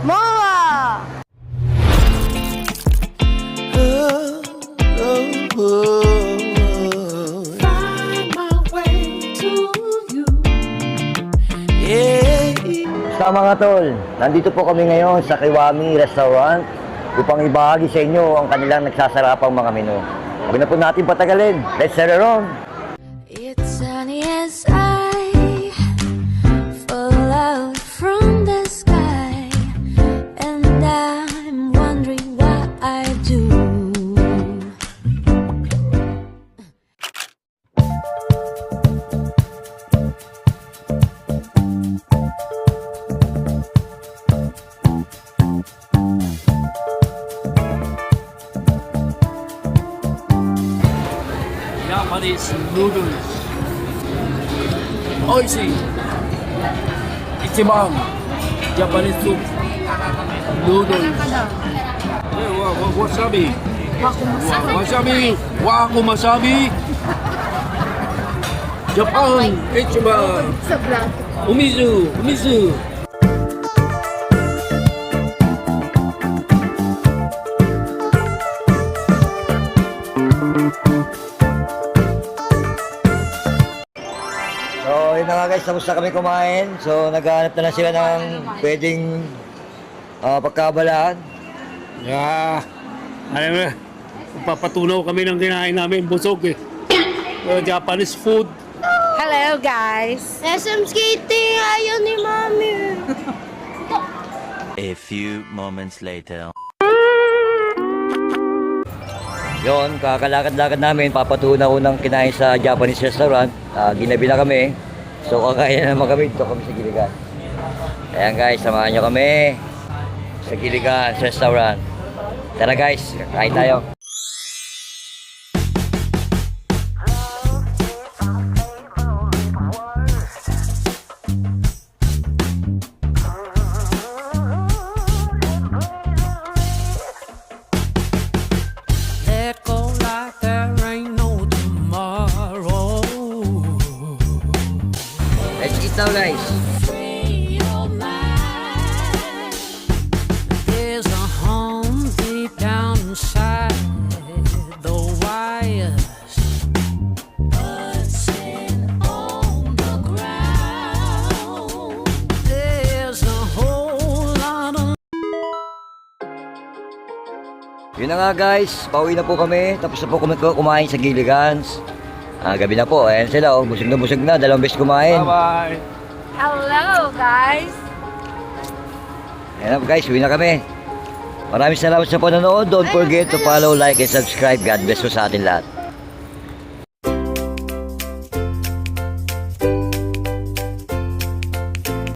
MOA! Sa mga tol, nandito po kami ngayon sa Kiwami Restaurant upang ibahagi sa inyo ang kanilang nagsasarapang mga menu. Huwag na po natin patagalin. Let's set it on! It's sunny as I fall out from the sky, and I'm wondering what I do. Japanese noodles. Oishi. Ichiban. Japanese soup. Noodles. Wasabi. Wasabi. Wakumasabi. Japan. Ichiban. Umizu. Umizu. So, yun na nga guys, tapos na kami kumain. So, naghahanap na lang sila ng pwedeng pagkabalaan. Yeah. Alam mo, papatunaw kami ng kinain namin. Busog eh. Japanese food. Hello guys! SM skating! Ayaw ni Mami! A few moments later. Yon, kakalakad-lakad namin, papatunaw ng kinain sa Japanese restaurant. Ginabi na kami. So, kakain na naman kami. Dito kami sa Giligan. Ayan guys, samahan nyo kami sa Giligan restaurant. Tara guys, kain tayo. Let go like there ain't no tomorrow. Let's eat now guys. Free your mind. There's a home deep down inside the wires, buzzing on the ground. There's a whole lot of Yun na nga guys, pauwi na po kami. Tapos na po kami kumain sa Giligans. Gabi na po, ayan sila oh, busog na, dalawang beses kumain. Bye-bye. Hello guys! Ayan na guys, uwi na kami. Maraming salamat sa panonood. Don't forget to follow, like, and subscribe. God bless po sa atin lahat.